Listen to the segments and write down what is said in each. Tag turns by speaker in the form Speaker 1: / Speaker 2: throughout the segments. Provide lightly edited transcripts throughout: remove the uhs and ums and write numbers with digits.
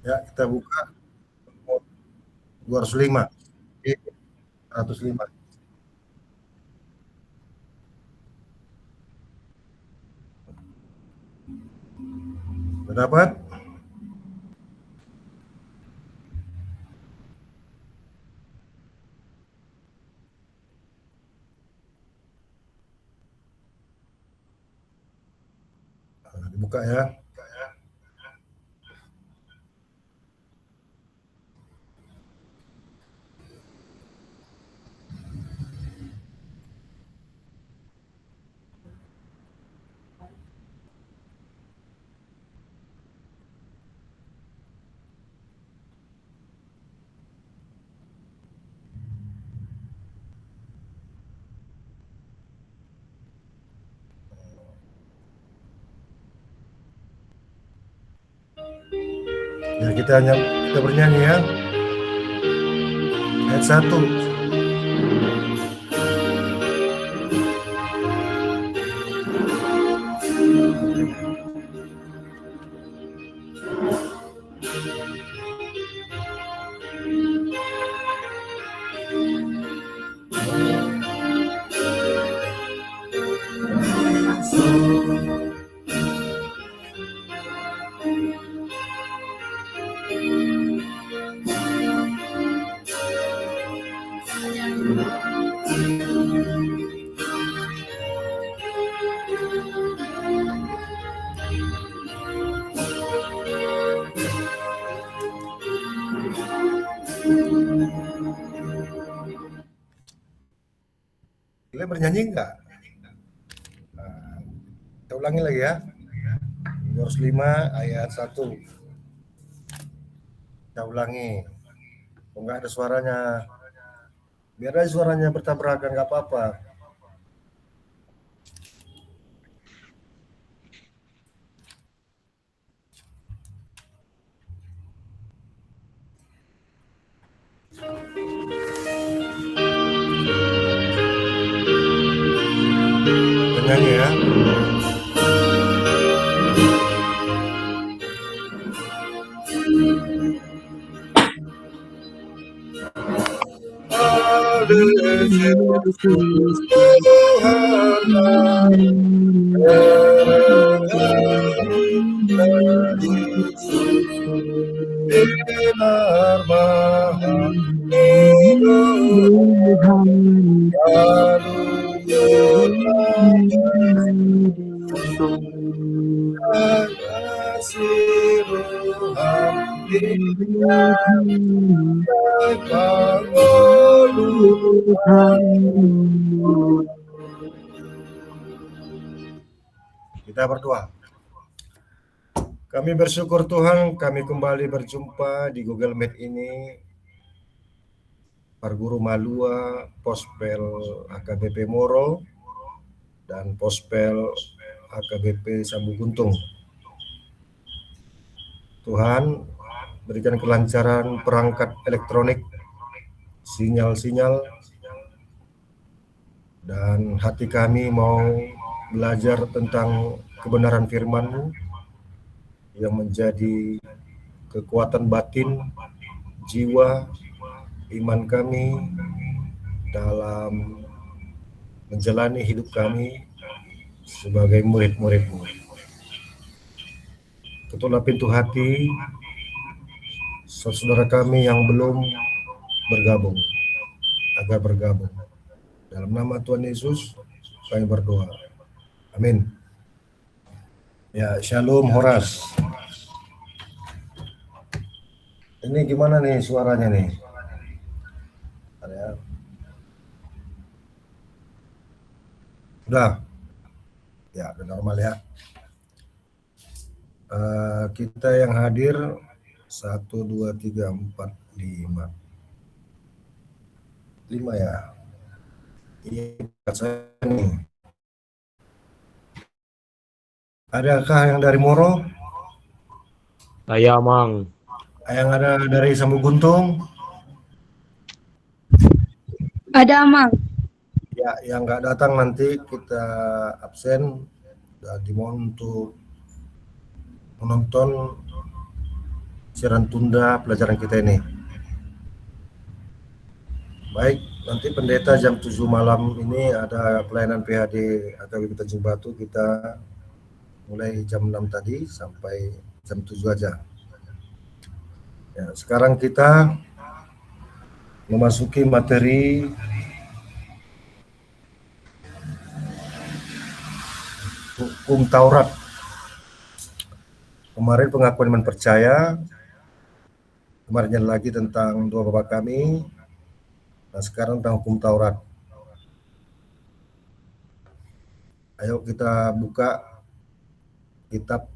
Speaker 1: Ya, kita buka 205. 105. Dapat? Nah, dibuka ya. Ya, kita bernyanyi ya. Ayat 1. Kalian bernyanyi enggak? Nah, kita ulangi lagi ya. 205 ayat 1. Kita ulangi. Kalau enggak ada suaranya, biar aja suaranya bertabrakan, nggak apa-apa. Bernyanyi ya. Kita berdoa. Kami bersyukur Tuhan, kami kembali berjumpa di Google Meet ini. Parguru Malua, Pospel AKBP Moro, dan Pospel AKBP Sambu Guntung. Tuhan, berikan kelancaran perangkat elektronik, sinyal-sinyal, dan hati kami mau belajar tentang kebenaran firman-Mu yang menjadi kekuatan batin, jiwa, iman kami dalam menjalani hidup kami sebagai murid-murid-Mu. Ketuklah pintu hati saudara kami yang belum bergabung, agar bergabung. Dalam nama Tuhan Yesus kami berdoa. Amin. Ya, Shalom Horas. Ini gimana nih suaranya nih? Udah? Ya, udah normal ya. Kita yang hadir 1, 2, 3, 4, 5. 5 ya. Iya, saya nih. Adakah yang dari Moro?
Speaker 2: Saya, Mang.
Speaker 1: Yang ada dari Sambu Guntung?
Speaker 3: Ada, Mang.
Speaker 1: Ya, yang nggak datang nanti kita absen. Dan dimohon untuk menonton siaran tunda pelajaran kita ini. Baik, nanti pendeta jam 7 malam ini ada pelayanan PHD AKBP Tanjung Batu, kita mulai jam 6 tadi sampai jam 7 aja. Ya, sekarang kita memasuki materi hukum Taurat. Kemarin pengakuan iman percaya, kemarinnya lagi tentang doa Bapa Kami, nah sekarang tentang hukum Taurat. Ayo kita buka kitab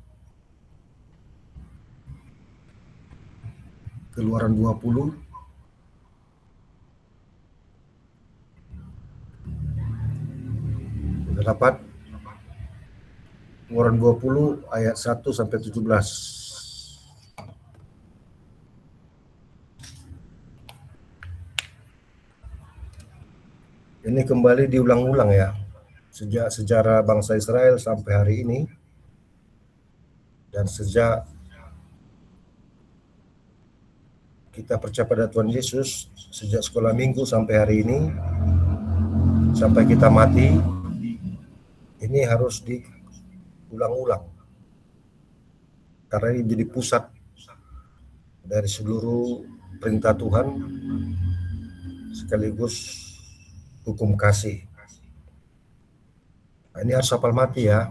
Speaker 1: Keluaran 20 sudah dapat. Keluaran 20 ayat 1 sampai 17. Ini kembali diulang-ulang ya, sejak sejarah bangsa Israel sampai hari ini, dan sejak kita percaya pada Tuhan Yesus, sejak sekolah minggu sampai hari ini, sampai kita mati, ini harus diulang-ulang, karena ini jadi pusat dari seluruh perintah Tuhan, sekaligus hukum kasih. Nah, ini harus hafal mati ya.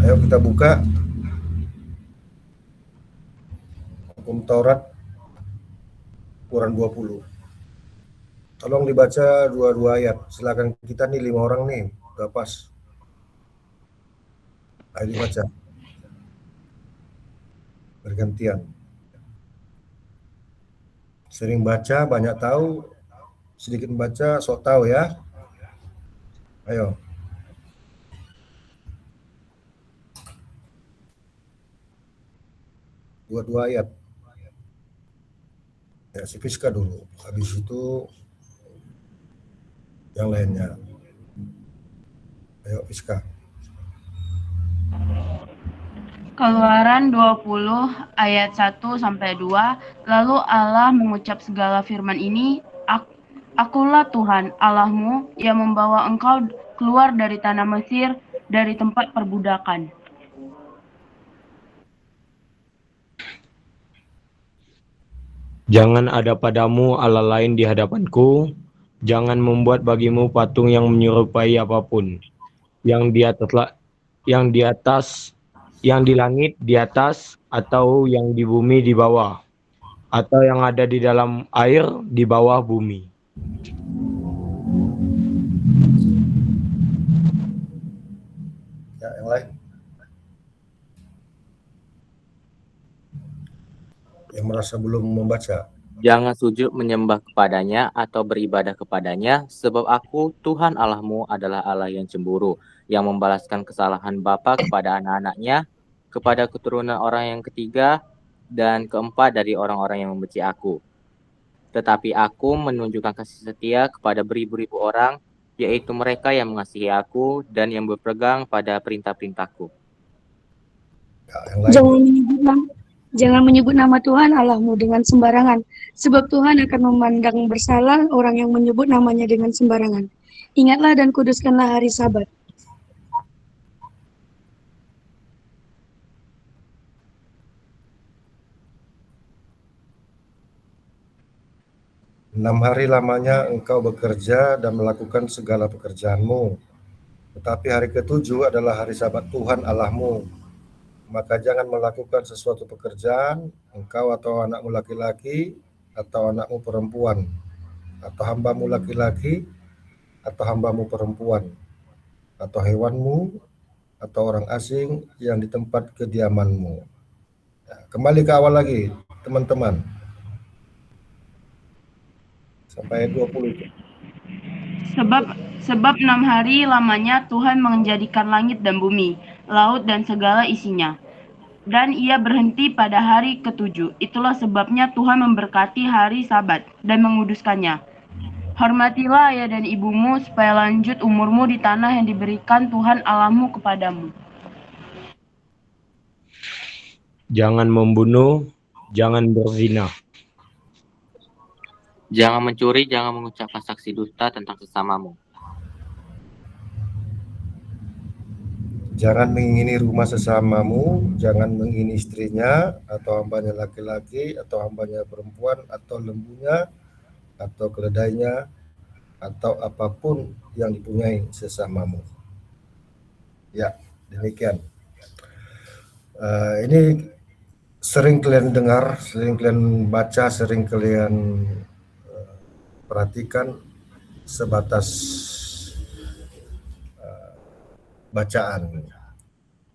Speaker 1: Ayo kita buka hukum Taurat Keluaran 20. Tolong dibaca dua-dua ayat. Silakan, kita nih 5 orang nih, udah pas. Ayo dibaca. Bergantian. Sering baca, banyak tahu. Sedikit membaca, sok tahu ya. Ayo. Dua-dua ayat. Ya, si Fiska dulu. Habis itu yang lainnya. Ayo Fiska.
Speaker 4: Keluaran 20 ayat 1 sampai 2. Lalu Allah mengucap segala firman ini, Akulah Tuhan Allahmu yang membawa engkau keluar dari tanah Mesir, dari tempat perbudakan.
Speaker 2: Jangan ada padamu Allah lain di hadapanku. Jangan membuat bagimu patung yang menyerupai apapun. Yang di langit di atas, atau yang di bumi di bawah, atau yang ada di dalam air di bawah bumi.
Speaker 1: Ya, yang lain. Yang merasa belum membaca.
Speaker 5: Jangan sujud menyembah kepadanya atau beribadah kepadanya, sebab Aku, Tuhan Allahmu, adalah Allah yang cemburu, yang membalaskan kesalahan bapa kepada anak-anaknya, kepada keturunan orang yang ketiga dan keempat dari orang-orang yang membenci Aku. Tetapi Aku menunjukkan kasih setia kepada beribu-ribu orang, yaitu mereka yang mengasihi Aku dan yang berpegang pada perintah-perintahku.
Speaker 1: Ya, yang lain.
Speaker 3: Jangan menyebut nama Tuhan Allahmu dengan sembarangan, sebab Tuhan akan memandang bersalah orang yang menyebut namanya dengan sembarangan. Ingatlah dan kuduskanlah hari Sabat.
Speaker 1: Enam hari lamanya engkau bekerja dan melakukan segala pekerjaanmu. Tetapi hari ketujuh adalah hari Sabat Tuhan Allahmu. Maka jangan melakukan sesuatu pekerjaan, engkau atau anakmu laki-laki, atau anakmu perempuan, atau hambamu laki-laki, atau hambamu perempuan, atau hewanmu, atau orang asing yang di tempat kediamanmu. Ya, kembali ke awal lagi, teman-teman. Sampai 20 itu.
Speaker 4: Sebab 6 hari lamanya Tuhan menjadikan langit dan bumi, laut dan segala isinya. Dan ia berhenti pada hari ketujuh. Itulah sebabnya Tuhan memberkati hari Sabat dan menguduskannya. Hormatilah ayah dan ibumu, supaya lanjut umurmu di tanah yang diberikan Tuhan Allahmu kepadamu.
Speaker 2: jangan membunuh, jangan berzina,
Speaker 5: Jangan mencuri, jangan mengucapkan saksi dusta tentang sesamamu.
Speaker 1: Jangan mengingini rumah sesamamu, jangan mengingini istrinya, atau hambanya laki-laki, atau hambanya perempuan, atau lembunya, atau keledainya, atau apapun yang dipunyai sesamamu. Ya, demikian. Ini sering kalian dengar, sering kalian baca, sering kalian perhatikan sebatas bacaan.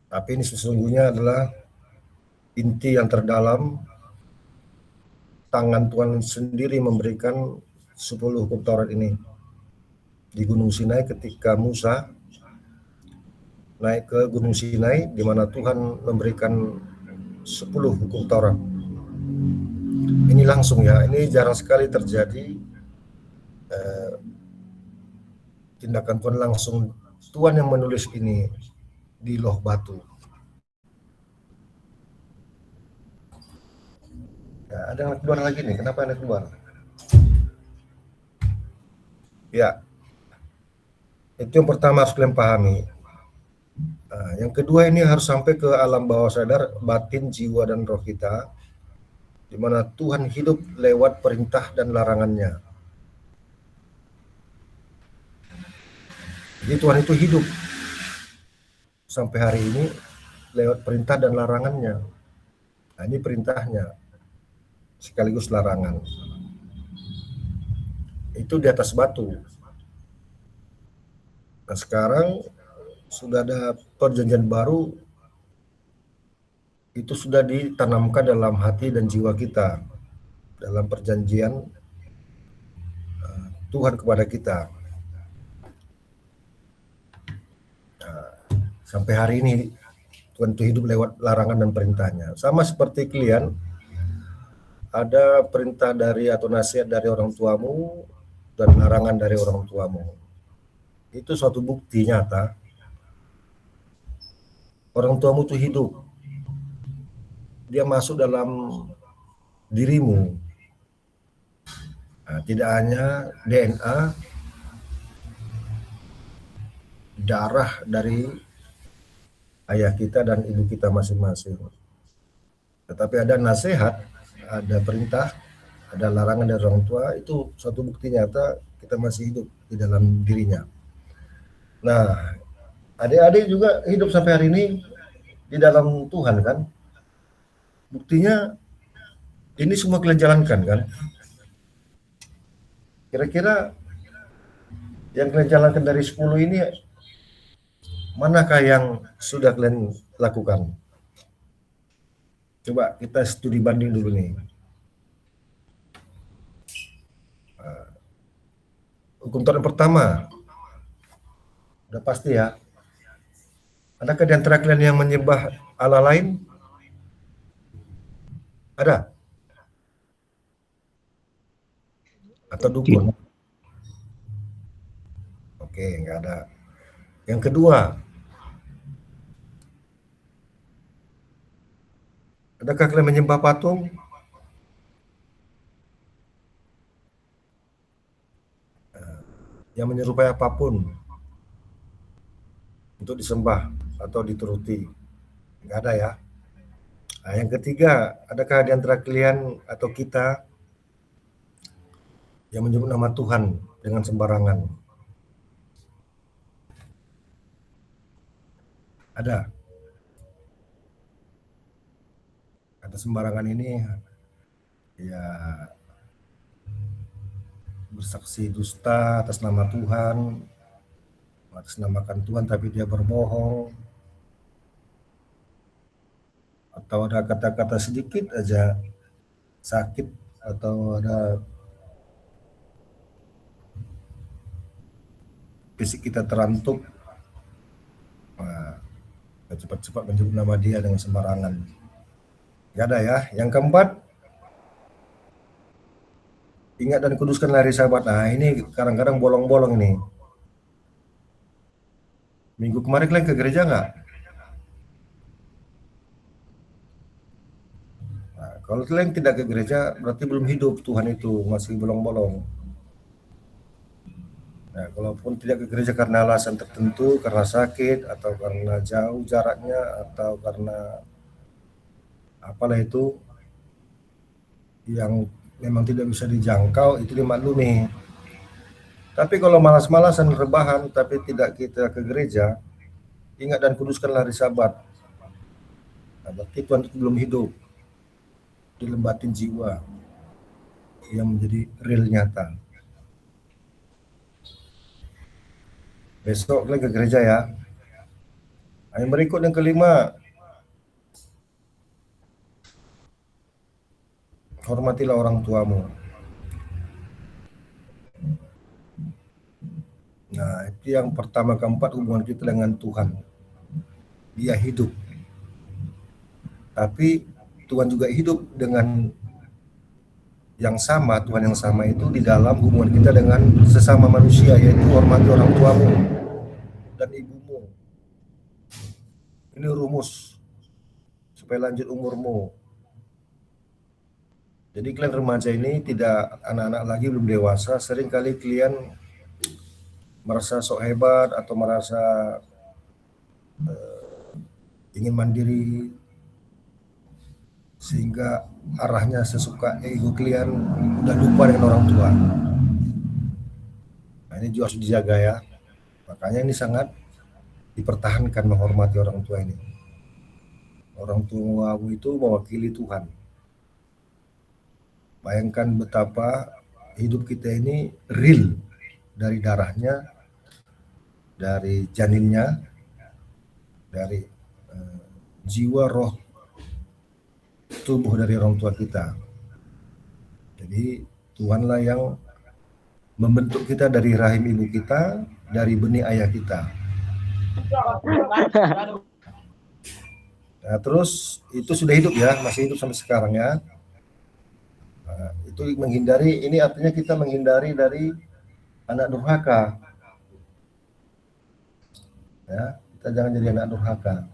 Speaker 1: Tapi ini sesungguhnya adalah inti yang terdalam. Tangan Tuhan sendiri memberikan 10 hukum Taurat ini di Gunung Sinai ketika Musa naik ke Gunung Sinai, di mana Tuhan memberikan 10 hukum Taurat. Ini langsung ya, ini jarang sekali terjadi tindakan Tuhan langsung. Tuhan yang menulis ini di loh batu. Ya, ada yang keluar lagi nih, kenapa yang keluar? Ya, itu yang pertama harus kalian pahami. Nah, yang kedua ini harus sampai ke alam bawah sadar, batin, jiwa, dan roh kita, di mana Tuhan hidup lewat perintah dan larangannya. Jadi Tuhan itu hidup sampai hari ini lewat perintah dan larangannya. Nah, ini perintahnya sekaligus larangan. Itu di atas batu. Nah, sekarang sudah ada perjanjian baru, itu sudah ditanamkan dalam hati dan jiwa kita dalam perjanjian Tuhan kepada kita. Sampai hari ini Tuhan itu hidup lewat larangan dan perintahnya. Sama seperti kalian, ada perintah dari atau nasihat dari orang tuamu dan larangan dari orang tuamu. Itu suatu bukti nyata orang tuamu itu hidup. Dia masuk dalam dirimu. Nah, tidak hanya DNA, darah dari ayah kita dan ibu kita masing-masing. Tetapi ada nasihat, ada perintah, ada larangan dari orang tua, itu suatu bukti nyata kita masih hidup di dalam dirinya. Nah, adik-adik juga hidup sampai hari ini di dalam Tuhan kan? Buktinya ini semua kalian jalankan kan? Kira-kira yang kalian jalankan dari 10 ini, manakah yang sudah kalian lakukan? Coba kita studi banding dulu nih. Hukum Taurat pertama, udah pasti ya. Adakah di antara kalian yang menyembah Allah lain? Ada? Atau dukun? Oke, nggak ada. Yang kedua, adakah kalian menyembah patung? Yang menyerupai apapun untuk disembah atau dituruti? Nggak ada ya. Nah, yang ketiga, adakah di antara kalian atau kita yang menyebut nama Tuhan dengan sembarangan? Ada. Kata sembarangan ini ya bersaksi dusta atas nama Tuhan, atas namakan Tuhan tapi dia berbohong, atau ada kata-kata sedikit aja sakit atau ada fisik kita terantuk, cepat-cepat menyebut nama dia dengan sembarangan. Gak ada ya. Yang keempat, ingat dan kuduskan hari Sabat. Nah, ini kadang-kadang bolong-bolong ini. Minggu kemarin kalian ke gereja nggak? Kalau kalian tidak ke gereja, berarti belum hidup Tuhan itu, masih bolong-bolong. Nah, kalaupun tidak ke gereja karena alasan tertentu, karena sakit, atau karena jauh jaraknya, atau karena apalah itu yang memang tidak bisa dijangkau, itu dimaklumi. Tapi kalau malas-malasan rebahan, tapi tidak kita ke gereja, ingat dan kuduskanlah hari Sabat. Nah, berarti Tuhan itu belum hidup, dilembatin jiwa yang menjadi real nyata. Besok lagi ke gereja ya. Yang berikut yang kelima, hormatilah orang tuamu. Nah, itu yang pertama. Keempat, hubungan kita dengan Tuhan. Dia hidup. Tapi Tuhan juga hidup dengan yang sama, Tuhan yang sama itu di dalam hubungan kita dengan sesama manusia, yaitu hormati orang tuamu dan ibumu. Ini rumus supaya lanjut umurmu. Jadi kalian remaja ini tidak anak-anak lagi, belum dewasa, seringkali kalian merasa sok hebat atau merasa ingin mandiri, sehingga arahnya sesuka ego kalian, udah lupa dengan orang tua. Nah, ini juga harus dijaga ya. Makanya ini sangat dipertahankan, menghormati orang tua ini. Orang tuamu itu mewakili Tuhan. Bayangkan betapa hidup kita ini real, dari darahnya, dari janinnya, dari jiwa, roh, tubuh dari orang tua kita. Jadi Tuhanlah yang membentuk kita dari rahim ibu kita, dari benih ayah kita. Nah, terus itu sudah hidup ya, masih hidup sampai sekarang ya. Nah, itu menghindari, ini artinya kita menghindari dari anak durhaka. Ya, kita jangan jadi anak durhaka.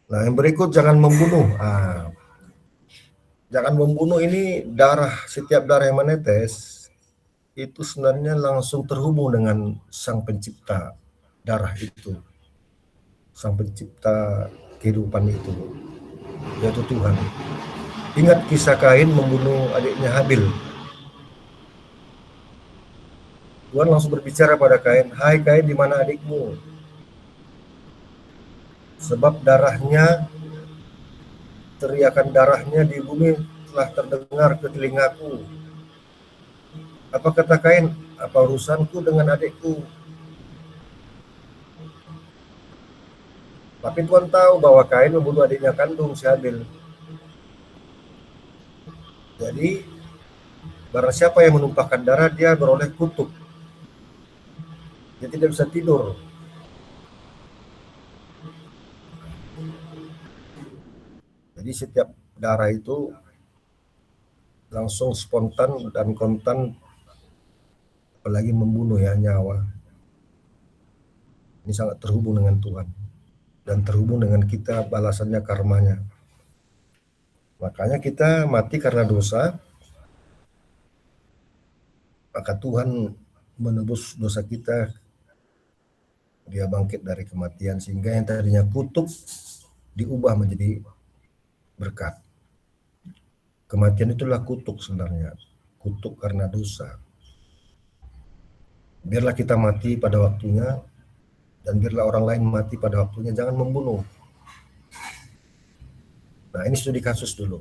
Speaker 1: Nah, yang berikut, jangan membunuh. Jangan membunuh ini, setiap darah yang menetes itu sebenarnya langsung terhubung dengan Sang Pencipta darah itu, Sang Pencipta kehidupan itu, yaitu Tuhan. Ingat kisah Kain membunuh adiknya Habil. Tuhan langsung berbicara pada Kain, "Hai Kain, di mana adikmu? Sebab teriakan darahnya di bumi telah terdengar ke telingaku." Apa kata Kain? "Apa urusanku dengan adikku?" Tapi Tuhan tahu bahwa Kain membunuh adiknya kandung si Habil. Jadi barang siapa yang menumpahkan darah, dia beroleh kutuk. Dia tidak bisa tidur. Jadi setiap darah itu langsung spontan dan kontan, apalagi membunuh ya, nyawa. Ini sangat terhubung dengan Tuhan dan terhubung dengan kita, balasannya, karmanya. Makanya kita mati karena dosa, maka Tuhan menebus dosa kita. Dia bangkit dari kematian, sehingga yang tadinya kutuk diubah menjadi berkat. Kematian itulah kutuk sebenarnya, kutuk karena dosa. Biarlah kita mati pada waktunya, dan biarlah orang lain mati pada waktunya. Jangan membunuh. Nah, ini studi kasus dulu.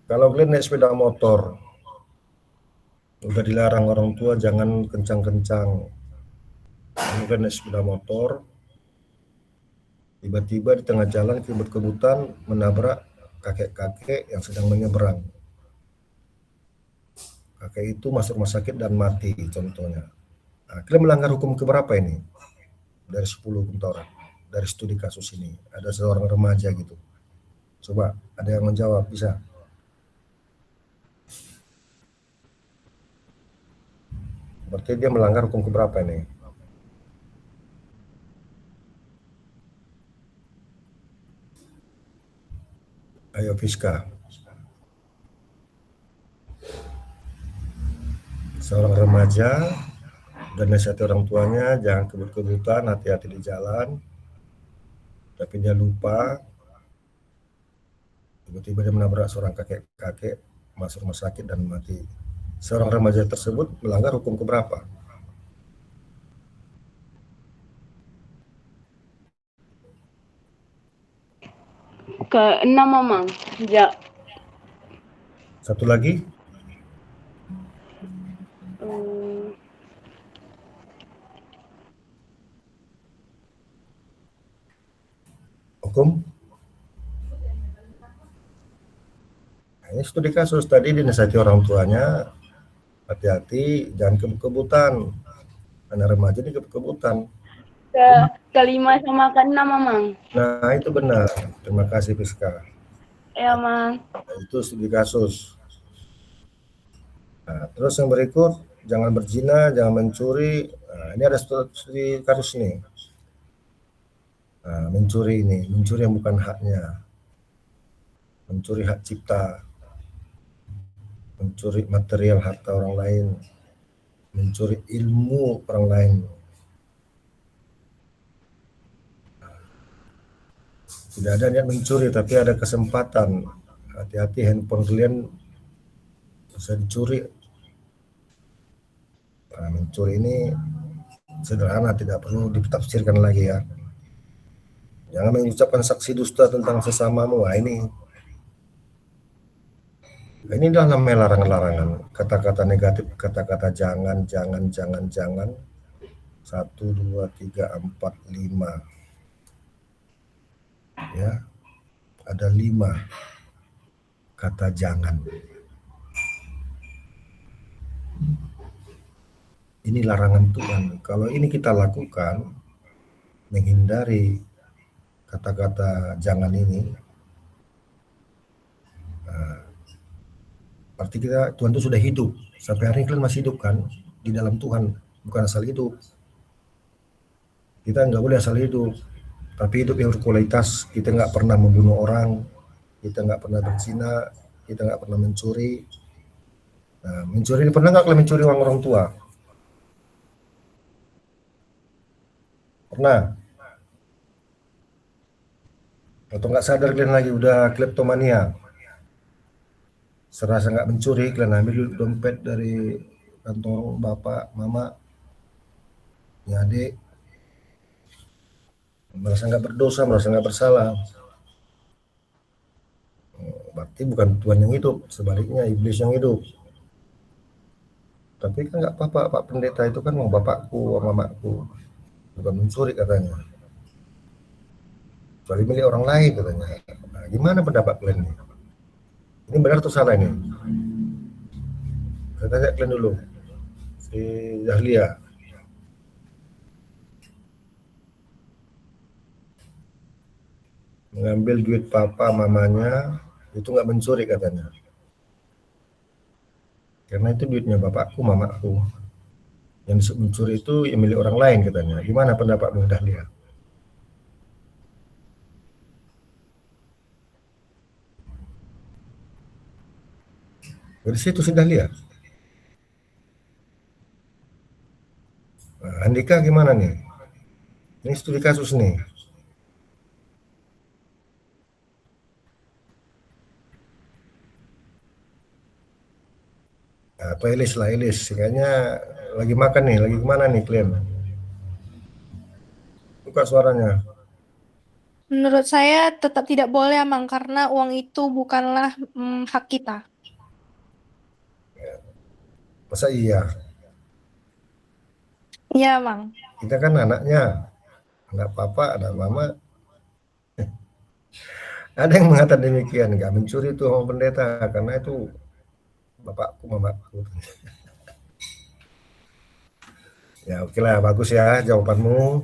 Speaker 1: Kalau kalian naik sepeda motor, udah dilarang orang tua jangan kencang-kencang. Kalian naik sepeda motor, tiba-tiba di tengah jalan kebut-kebutan menabrak kakek-kakek yang sedang menyeberang. Kakek itu masuk rumah sakit dan mati contohnya. Nah, kalian melanggar hukum keberapa ini? Dari 10 hukum Taurat, dari studi kasus ini. Ada seorang remaja gitu. Coba, ada yang menjawab, bisa? Berarti dia melanggar hukum keberapa ini? Ayo Fiska. Seorang remaja dan nasihati orang tuanya, jangan kebut-kebutan, hati-hati di jalan. Tapi dia lupa, tiba-tiba dia menabrak seorang kakek-kakek, masuk rumah sakit dan mati. Seorang remaja tersebut melanggar hukum keberapa?
Speaker 4: Ke-6, Mamang. Ja.
Speaker 1: Satu lagi, hukum. Nah, ini studi kasus tadi dinasihati orang tuanya, hati-hati, jangan kebut-kebutan. Karena remaja ini kebut-kebutan.
Speaker 4: Ke-5 sama ke-6, Mamang.
Speaker 1: Nah, itu benar. Terima kasih Fiska.
Speaker 4: Ya, Mang.
Speaker 1: Nah, itu studi kasus. Nah, terus yang berikut, jangan berzina, jangan mencuri. Nah, ini ada studi kasus nih. Nah, mencuri yang bukan haknya. Mencuri hak cipta. Mencuri material harta orang lain. Mencuri ilmu orang lain. Tidak ada niat mencuri, tapi ada kesempatan. Hati-hati, handphone kalian bisa dicuri. Nah, mencuri ini sederhana, tidak perlu ditafsirkan lagi ya. Jangan mengucapkan saksi dusta tentang sesamamu. Nah, ini adalah namanya larangan-larangan. Kata-kata negatif, kata-kata jangan. 1, 2, 3, 4, 5. Ya, ada 5 kata jangan. Ini larangan Tuhan. Kalau ini kita lakukan, menghindari kata-kata jangan ini, berarti Tuhan itu sudah hidup. Sampai hari ini kalian masih hidup kan? Di dalam Tuhan, bukan asal hidup. Kita nggak boleh asal hidup, tapi hidup yang berkualitas. Kita nggak pernah membunuh orang, kita nggak pernah berzina, kita nggak pernah mencuri. Nah, mencuri ini, pernah nggak kalian mencuri uang orang tua? Pernah? Atau nggak sadar kalian lagi udah kleptomania? Serasa nggak mencuri, kalian ambil dompet dari kantong bapak, mama, ya adik, merasa nggak berdosa, merasa nggak bersalah. Berarti bukan Tuhan yang hidup, sebaliknya iblis yang hidup. Tapi kan nggak apa-apa, Pak Pendeta, itu kan uang bapakku, uang mamaku, bukan mencuri katanya. Kecuali milik orang lain katanya. Nah, gimana pendapat kalian nih? Ini benar atau salah ini? Saya tanya kalian dulu, si Dahlia. Mengambil duit papa mamanya itu nggak mencuri katanya, karena itu duitnya bapakku mamaku. Yang disebut mencuri itu yang milik orang lain katanya. Gimana pendapatmu Dahlia? Dari situ sudah lihat. Nah, Andika gimana nih? Ini studi kasus nih. Atau Elis lah, Elis. Kayaknya lagi makan nih, lagi kemana nih kalian? Buka suaranya.
Speaker 6: Menurut saya tetap tidak boleh, Mang, karena uang itu bukanlah hak kita.
Speaker 1: Masa iya?
Speaker 6: Iya, Mang.
Speaker 1: Kita kan anaknya, anak papa, anak mama. Ada yang mengatakan demikian, nggak mencuri itu sama pendeta, karena itu bapakku, mamaku. Ya oke lah, bagus ya jawabanmu.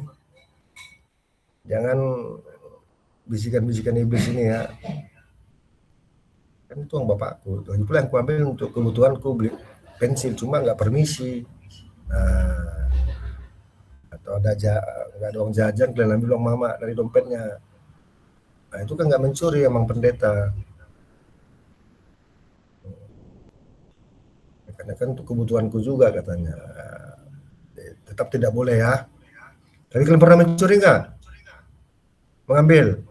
Speaker 1: Jangan bisikan-bisikan iblis ini ya. Kan itu uang bapakku. Lagi pula yang kuambil untuk kebutuhanku, beli pensil, cuma nggak permisi. Nah, atau nggak ada uang jajan, kalian ambil uang mama dari dompetnya. Nah itu kan nggak mencuri emang pendeta. Karena kan untuk kebutuhanku juga katanya. Tetap tidak boleh ya. Tapi kalian pernah mencuri nggak? Mengambil?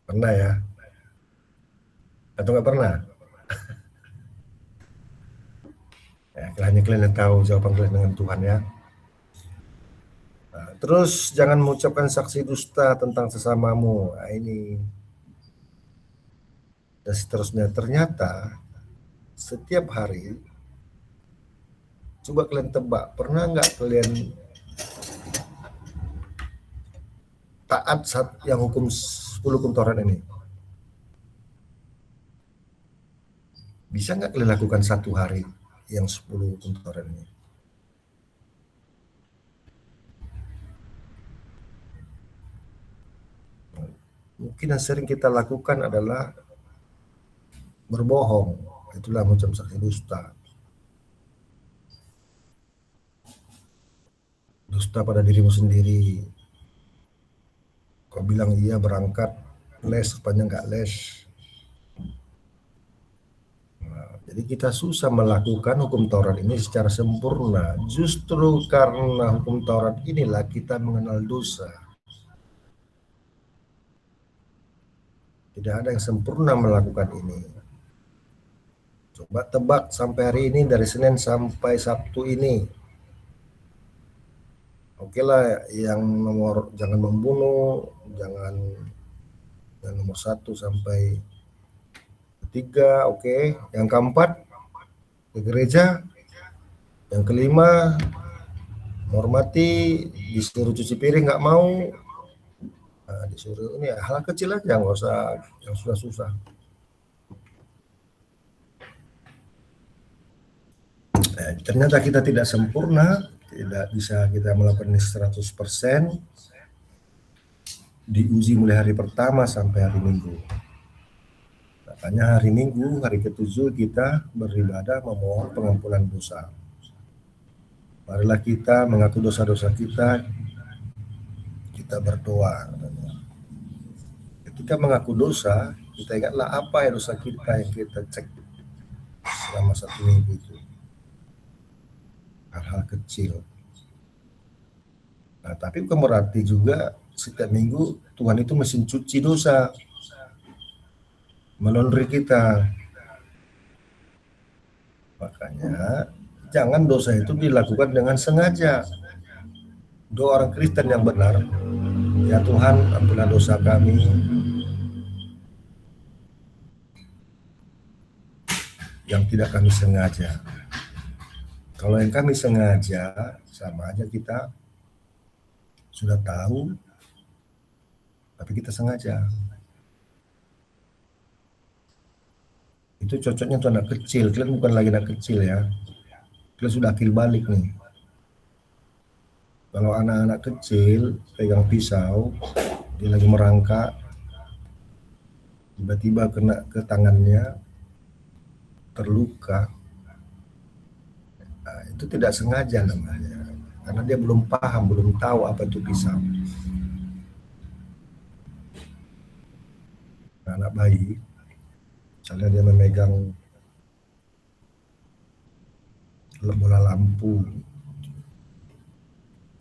Speaker 1: Pernah ya? Atau nggak pernah? Ya, hanya kalian yang tahu jawaban kalian dengan Tuhan ya. Nah, terus jangan mengucapkan saksi dusta tentang sesamamu. Nah, ini. Dan seterusnya. Ternyata setiap hari, coba kalian tebak, pernah nggak kalian taat saat yang hukum 10 hukum Taurat ini? Bisa nggak kalian lakukan satu hari yang 10 hukum Taurat ini? Mungkin yang sering kita lakukan adalah berbohong. Itulah macam saksi dusta. Dusta pada dirimu sendiri. Kau bilang iya berangkat les, rupanya nggak les. Nah, jadi kita susah melakukan hukum Taurat ini secara sempurna. Justru karena hukum Taurat inilah kita mengenal dosa. Tidak ada yang sempurna melakukan ini. Coba tebak sampai hari ini, dari Senin sampai Sabtu ini. Oke lah, yang nomor jangan membunuh, jangan yang nomor 1 sampai 3, oke. Yang keempat ke gereja. Yang kelima menghormati, disuruh cuci piring nggak mau. Nah, disuruh ini hal kecil aja, nggak usah yang susah-susah. Nah, ternyata kita tidak sempurna, tidak bisa kita melakukan ini 100%. Diuji mulai hari pertama sampai hari Minggu. Makanya hari Minggu, hari ke-7 kita beribadah memohon pengampunan dosa. Marilah kita mengaku dosa-dosa kita berdoa. Ketika mengaku dosa, kita ingatlah apa ya dosa kita yang kita cek selama 1 minggu itu. Hal-hal kecil. Nah, tapi bukan berarti juga setiap minggu Tuhan itu mesin cuci dosa, melondri kita. Makanya jangan dosa itu dilakukan dengan sengaja. Doa orang Kristen yang benar, ya Tuhan, ampunilah dosa kami, yang tidak kami sengaja. Kalau yang kami sengaja, sama aja kita sudah tahu, tapi kita sengaja. Itu cocoknya tuh anak kecil. Kalian bukan lagi anak kecil ya. Kalian sudah akil balik nih. Kalau anak-anak kecil pegang pisau, dia lagi merangkak, tiba-tiba kena ke tangannya, terluka. Nah, itu tidak sengaja namanya, karena dia belum paham, belum tahu apa itu pisau. Nah, anak bayi, misalnya dia memegang bola lampu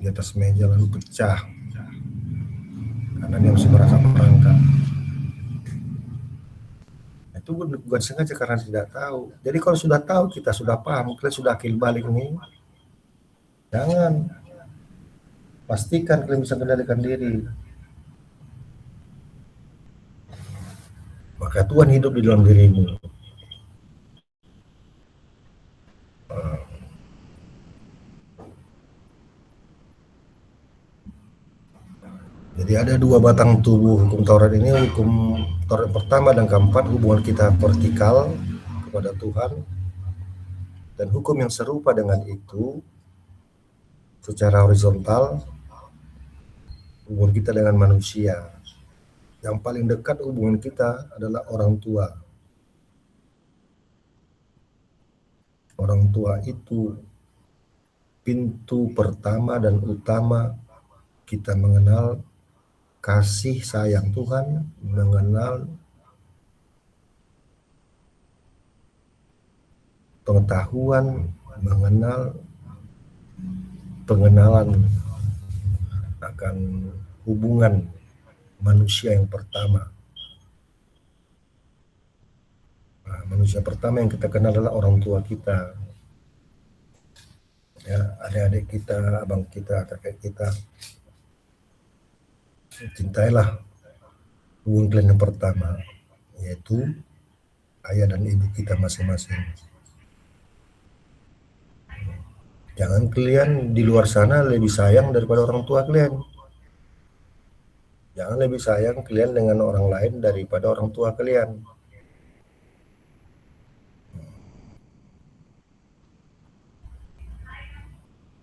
Speaker 1: di atas meja lalu pecah, karena dia masih merangkak. Itu bukan sengaja, karena tidak tahu. Jadi kalau sudah tahu, kita sudah paham, kalian sudah akil balik nih, jangan, pastikan kalian bisa kendalikan diri. Maka Tuhan hidup di dalam dirimu. Jadi ada 2 batang tubuh hukum Taurat ini. Hukum Taurat pertama dan keempat, hubungan kita vertikal kepada Tuhan, dan hukum yang serupa dengan itu secara horizontal, hubungan kita dengan manusia. Yang paling dekat hubungan kita adalah orang tua. Orang tua itu pintu pertama dan utama kita mengenal kasih sayang Tuhan, mengenal pengetahuan, pengenalan akan hubungan manusia yang pertama. Nah, manusia pertama yang kita kenal adalah orang tua kita, ya, adik-adik kita, abang kita, kakek kita. Cintailah hubungan kalian yang pertama, yaitu ayah dan ibu kita masing-masing. Jangan kalian di luar sana lebih sayang daripada orang tua kalian. Jangan lebih sayang kalian dengan orang lain daripada orang tua kalian.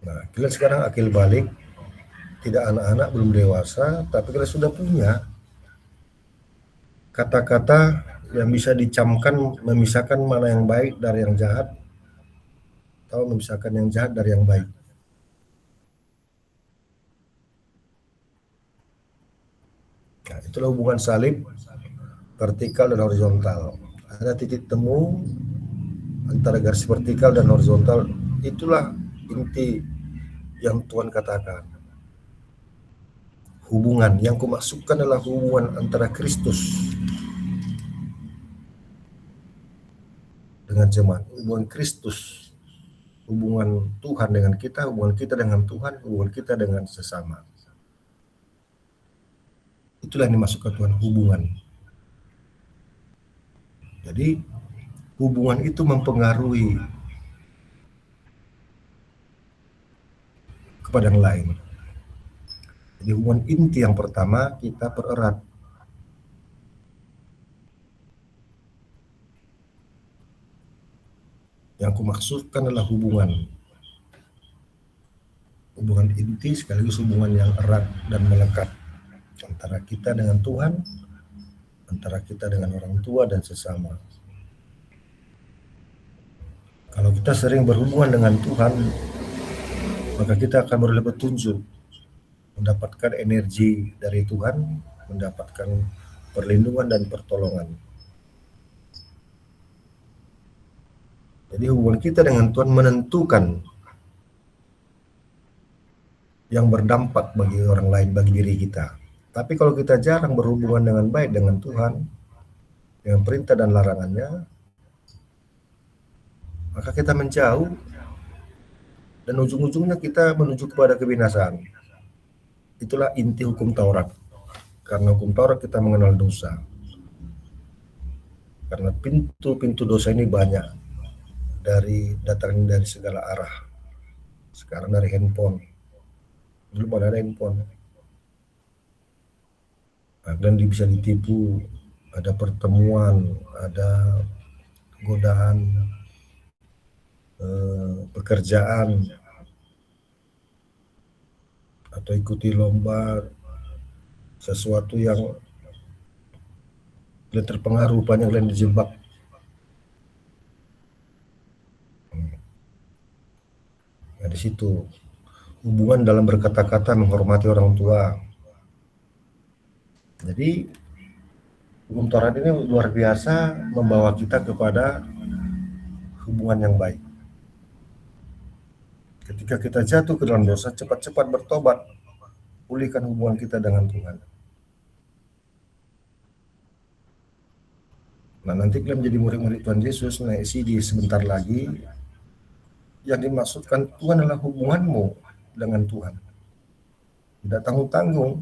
Speaker 1: Nah, kalian sekarang akil balik, tidak anak-anak, belum dewasa, tapi kalian sudah punya kata-kata yang bisa dicamkan, memisahkan mana yang baik dari yang jahat, atau memisahkan yang jahat dari yang baik. Nah, itulah hubungan salib, vertikal dan horizontal. Ada titik temu antara garis vertikal dan horizontal. Itulah inti yang Tuhan katakan. Hubungan yang kumaksudkan adalah hubungan antara Kristus dengan jemaat, hubungan Kristus, hubungan Tuhan dengan kita, hubungan kita dengan Tuhan, hubungan kita dengan sesama. Itulah yang dimaksudkan Tuhan, hubungan. Jadi hubungan itu mempengaruhi kepada yang lain. Jadi hubungan inti yang pertama kita pererat. Yang kumaksudkan adalah hubungan inti sekaligus hubungan yang erat dan melekat antara kita dengan Tuhan, antara kita dengan orang tua dan sesama. Kalau kita sering berhubungan dengan Tuhan, maka kita akan beroleh petunjuk, mendapatkan energi dari Tuhan, mendapatkan perlindungan dan pertolongan. Jadi hubungan kita dengan Tuhan menentukan yang berdampak bagi orang lain, bagi diri kita. Tapi kalau kita jarang berhubungan dengan baik dengan Tuhan, dengan perintah dan larangannya, maka kita menjauh dan ujung-ujungnya kita menuju kepada kebinasaan. Itulah inti hukum Taurat. Karena hukum Taurat kita mengenal dosa. Karena pintu-pintu dosa ini banyak, datangnya dari segala arah. Sekarang dari handphone. Dulu mana ada handphone. Dan bisa ditipu, ada pertemuan, ada godaan, pekerjaan, atau ikuti lomba, sesuatu yang kalian terpengaruh, banyak kalian dijebak. Nah, di situ hubungan dalam berkata-kata, menghormati orang tua. Jadi hukum Taurat ini luar biasa membawa kita kepada hubungan yang baik. Ketika kita jatuh ke dalam dosa, cepat-cepat bertobat, pulihkan hubungan kita dengan Tuhan. Nah, nanti kalian menjadi murid-murid Tuhan Yesus, naik CD sebentar lagi. Yang dimaksudkan Tuhan adalah hubunganmu dengan Tuhan. Tidak tanggung-tanggung.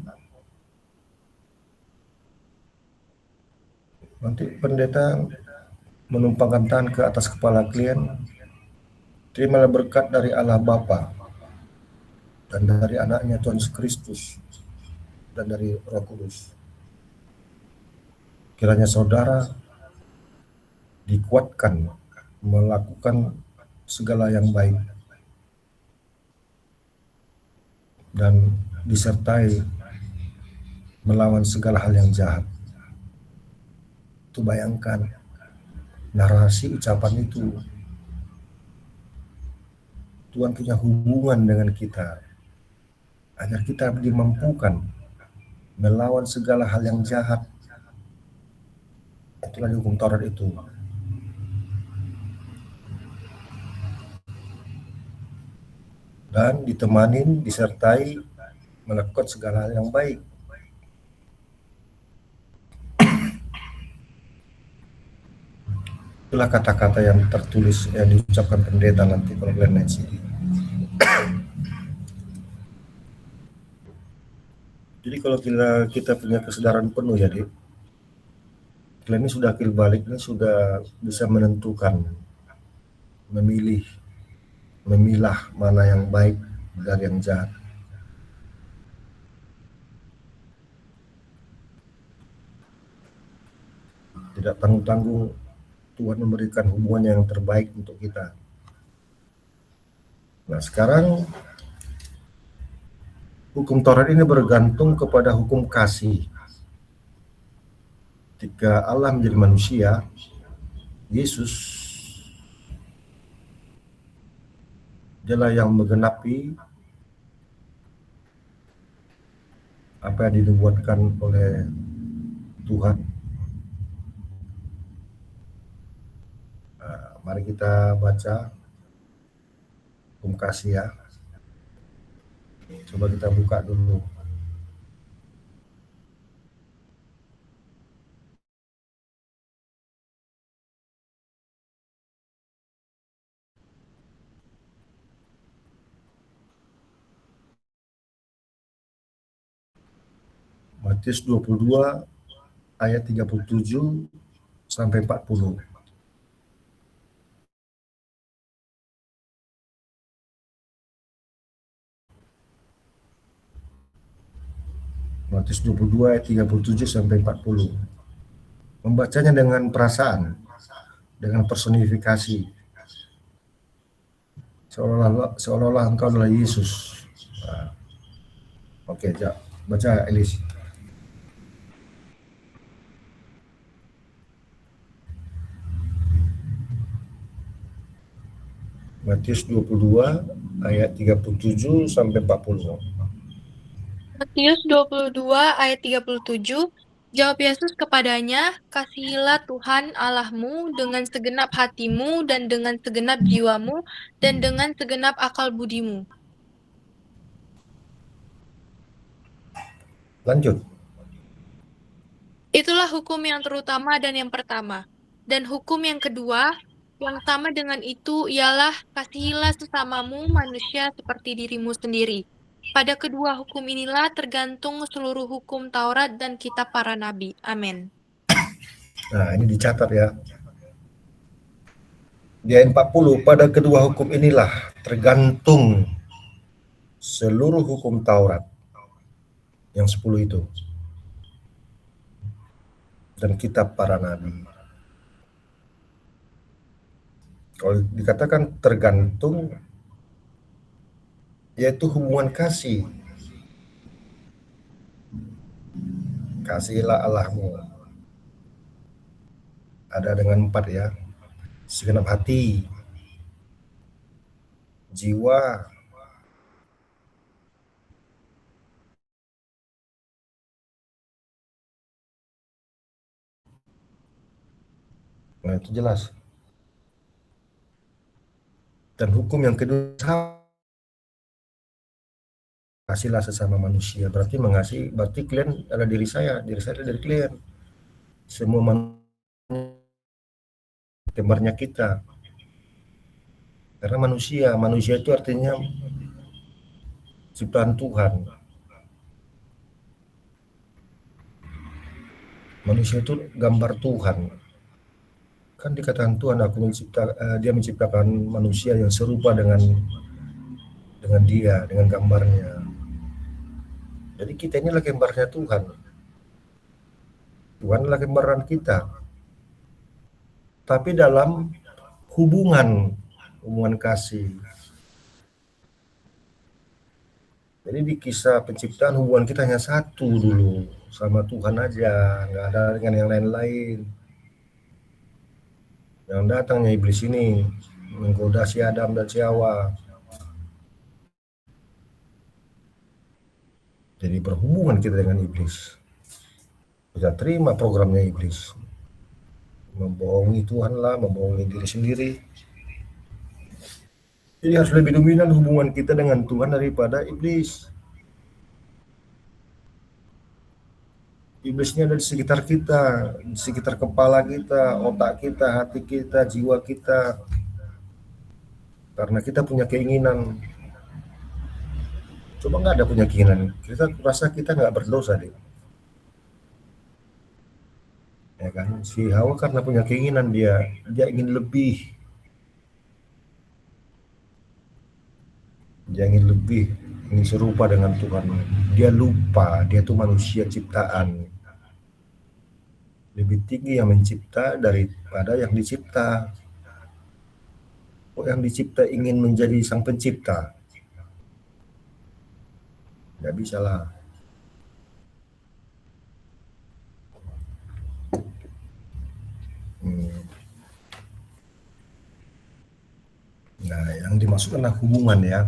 Speaker 1: Nanti pendeta menumpangkan tangan ke atas kepala kalian. Terimalah berkat dari Allah Bapa dan dari anaknya Tuhan Yesus Kristus dan dari Roh Kudus. Kiranya saudara dikuatkan melakukan segala yang baik dan disertai melawan segala hal yang jahat. Itu bayangkan narasi ucapan itu. Tuhan punya hubungan dengan kita agar kita dimampukan melawan segala hal yang jahat. Itulah hukum Taurat itu. dan ditemani, disertai melakukan segala hal yang baik. Itulah kata-kata yang tertulis yang diucapkan pendeta nanti kalau kalian naik sini. Jadi kalau kita punya kesadaran penuh ya, Dik, kalian ini sudah akil balik, ini sudah bisa menentukan, memilah mana yang baik dari yang jahat. Tidak tanggung-tanggung Tuhan memberikan hubungan yang terbaik untuk kita. Nah sekarang hukum Taurat ini bergantung kepada hukum kasih. Ketika Allah menjadi manusia, Yesus dialah yang menggenapi apa yang dinubuatkan oleh Tuhan. Mari kita baca hukum kasih ya. Coba kita buka dulu. Matius 22 ayat 37 sampai 40. Matius 22 ayat 37 sampai 40. Membacanya dengan perasaan, dengan personifikasi. Seolah-olah engkau adalah Yesus. Nah, oke, baca Elis. Matius 22 ayat 37 sampai 40.
Speaker 6: Matius 22 ayat 37, jawab Yesus kepadanya, kasihilah Tuhan Allahmu dengan segenap hatimu dan dengan segenap jiwamu dan dengan segenap akal budimu.
Speaker 1: Lanjut.
Speaker 6: Itulah hukum yang terutama dan yang pertama. Dan hukum yang kedua, yang sama dengan itu ialah kasihilah sesamamu manusia seperti dirimu sendiri. Pada kedua hukum inilah tergantung seluruh hukum Taurat dan kitab para nabi. Amin.
Speaker 1: Nah, ini dicatat ya. Di ayat 40, pada kedua hukum inilah tergantung seluruh hukum Taurat. Yang 10 itu. Dan kitab para nabi. Kalau dikatakan tergantung, yaitu hubungan kasih. Kasihilah Allahmu. Ada dengan 4 ya. Segenap hati, jiwa, nah itu jelas. Dan hukum yang kedua, kasihlah sesama manusia. Berarti mengasihi, berarti kalian adalah diri saya adalah dari kalian. Semua manusia gambarnya kita. Karena manusia itu artinya ciptaan Tuhan. Manusia itu gambar Tuhan. Kan dikatakan Tuhan, dia menciptakan manusia yang serupa dengan dia, dengan gambarnya. Jadi kita inilah gambarnya Tuhan. Tuhan adalah gambaran kita. Tapi dalam hubungan kasih. Jadi di kisah penciptaan hubungan kita hanya satu dulu, sama Tuhan aja, nggak ada dengan yang lain-lain. Yang datangnya iblis ini menggoda si Adam dan si Hawa. Jadi berhubungan kita dengan iblis. Kita terima programnya iblis. Membohongi Tuhan lah, membohongi diri sendiri. Jadi harus lebih dominan hubungan kita dengan Tuhan daripada iblis. Iblisnya ada di sekitar kita, di sekitar kepala kita, otak kita, hati kita, jiwa kita. Karena kita punya keinginan. Coba nggak ada punya keinginan, kita rasa kita nggak berdosa deh. Ya kan, si Hawa karena punya keinginan dia ingin lebih. Dia ingin lebih, ingin serupa dengan Tuhan. Dia lupa, dia tuh manusia ciptaan. Lebih tinggi yang mencipta daripada yang dicipta. Yang dicipta ingin menjadi sang pencipta. Nggak bisa lah. Nah, yang dimaksud adalah hubungan ya.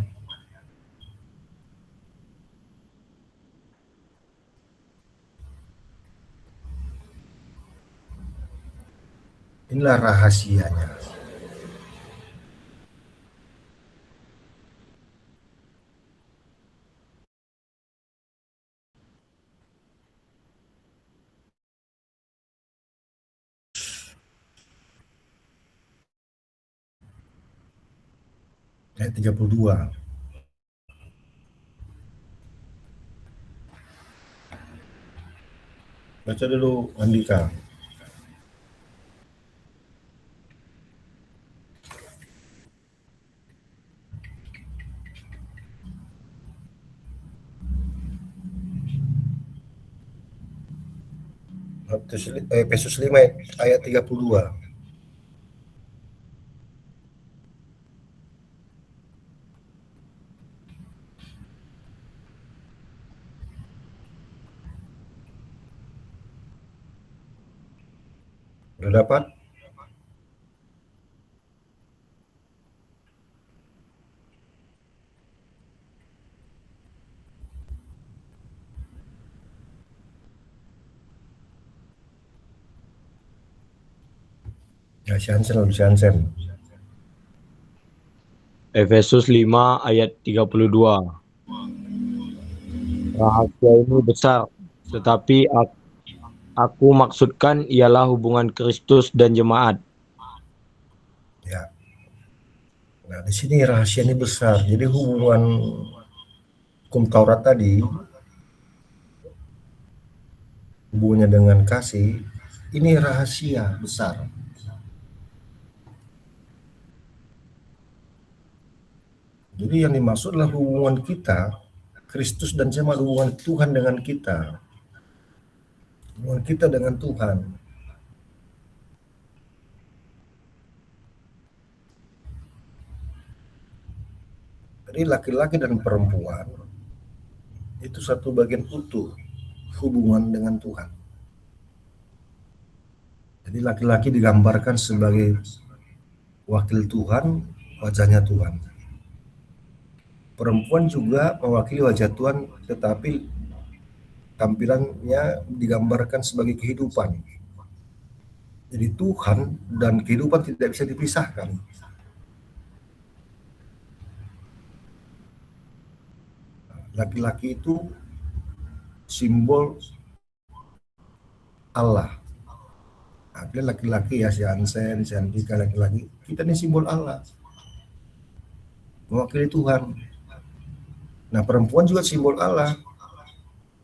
Speaker 1: Inilah rahasianya. Ayat 32. Baca dulu Andika. Efesus 5 ayat 32. Udah dapat? Ya, si Hansen.
Speaker 2: Efesus 5 ayat 32. Rahasia ini besar, tetapi aku maksudkan ialah hubungan Kristus dan jemaat.
Speaker 1: Ya. Nah, di sini rahasia ini besar. Jadi hubungan hukum Taurat tadi, hubungannya dengan kasih, ini rahasia besar. Jadi yang dimaksud adalah hubungan kita, Kristus dan jemaat, hubungan Tuhan dengan kita. Hubungan kita dengan Tuhan. Jadi laki-laki dan perempuan itu satu bagian utuh hubungan dengan Tuhan. Jadi laki-laki digambarkan sebagai wakil Tuhan, wajahnya Tuhan. Perempuan juga mewakili wajah Tuhan, tetapi tampilannya digambarkan sebagai kehidupan. Jadi Tuhan dan kehidupan tidak bisa dipisahkan. Laki-laki itu simbol Allah. Ada laki-laki ya, si Hansen, si Andika, laki-laki. Kita ini simbol Allah. Mewakili Tuhan. Nah, perempuan juga simbol Allah,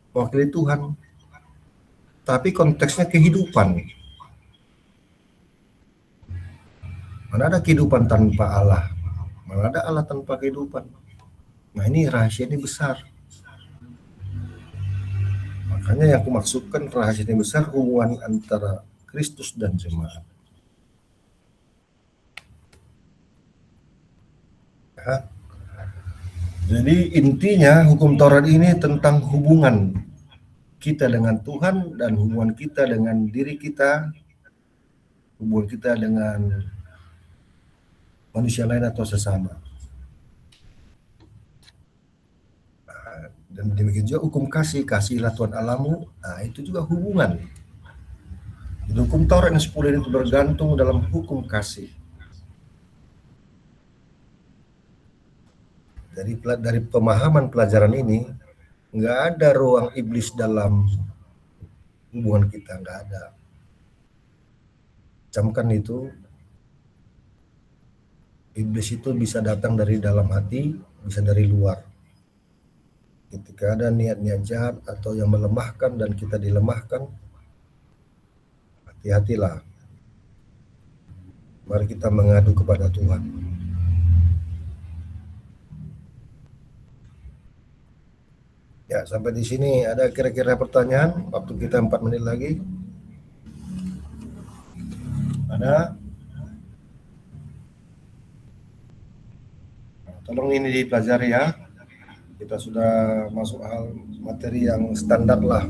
Speaker 1: mewakili Tuhan. Tapi konteksnya kehidupan. Mana ada kehidupan tanpa Allah? Mana ada Allah tanpa kehidupan? Nah, ini rahasia ini besar. Makanya yang aku maksudkan rahasia ini besar, hubungan antara Kristus dan jemaat. Ya. Jadi intinya hukum Taurat ini tentang hubungan kita dengan Tuhan dan hubungan kita dengan diri kita, hubungan kita dengan manusia lain atau sesama. Dan demikian juga hukum kasih, kasihilah Tuhan Allahmu. Nah, itu juga hubungan. Jadi hukum Taurat yang 10 itu bergantung dalam hukum kasih. dari pemahaman pelajaran ini, nggak ada ruang iblis dalam hubungan kita, nggak ada. Camkan itu, iblis itu bisa datang dari dalam hati, bisa dari luar. Ketika ada niat-niat jahat atau yang melemahkan dan kita dilemahkan, hati-hatilah. Mari kita mengadu kepada Tuhan. Ya, sampai di sini ada kira-kira pertanyaan? Waktu kita 4 menit lagi. Ada? Tolong ini dipelajari ya. Kita sudah masuk hal materi yang standar lah.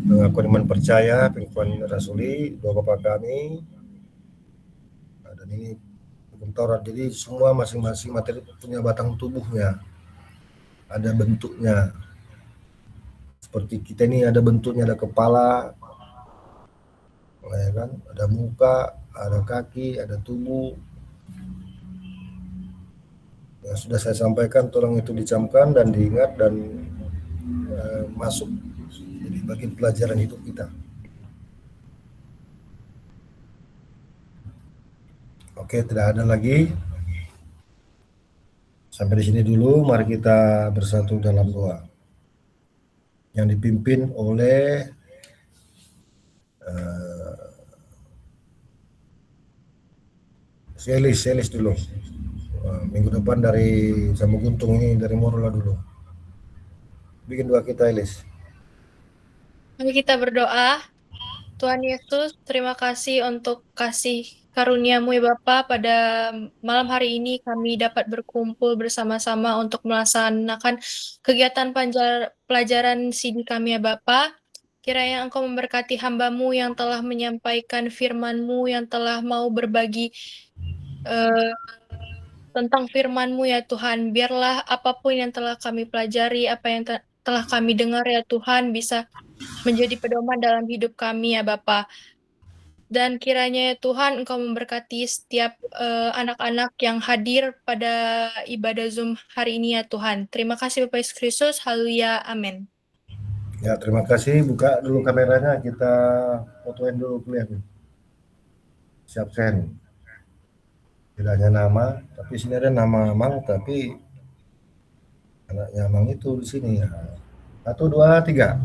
Speaker 1: Pengakuan iman percaya, pengakuan rasuli, doa Bapa kami. Dan ini hukum Taurat. Jadi semua masing-masing materi punya batang tubuhnya. Ada bentuknya. Seperti kita ini ada bentuknya, ada kepala, ya kan? Ada muka, ada kaki, ada tubuh. Yang sudah saya sampaikan, tolong itu dicamkan dan diingat dan masuk jadi bagian pelajaran hidup kita. Oke, tidak ada lagi. Sampai di sini dulu. Mari kita bersatu dalam doa yang dipimpin oleh Selis dulu. Minggu depan dari Samu Guntung, ini dari Morola dulu. Bikin doa kita, Elis.
Speaker 6: Mari kita berdoa. Tuhan Yesus, terima kasih untuk kasih karunia-Mu ya Bapa. Pada malam hari ini kami dapat berkumpul bersama-sama untuk melaksanakan kegiatan pelajaran CD kami ya Bapa. Kiranya Engkau memberkati hamba-Mu yang telah menyampaikan firman-Mu, yang telah mau berbagi tentang firman-Mu ya Tuhan. Biarlah apapun yang telah kami pelajari, apa yang telah kami dengar ya Tuhan, bisa menjadi pedoman dalam hidup kami ya Bapa. Dan kiranya ya Tuhan Engkau memberkati setiap anak-anak yang hadir pada ibadah Zoom hari ini ya Tuhan. Terima kasih Bapak Yesus Kristus. Haleluya. Amin.
Speaker 1: Ya, terima kasih. Buka dulu kameranya, kita fotoin dulu kuliah. Siap send. Tidak hanya nama, tapi sini ada nama Mang, tapi anaknya Mang itu di sini ya. 1, 2, 3.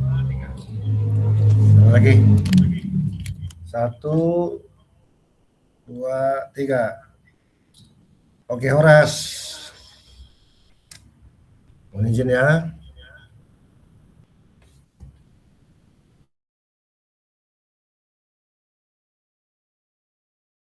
Speaker 1: Lagi. 1, 2, 3. Oke, Horas. Mohon izin ya.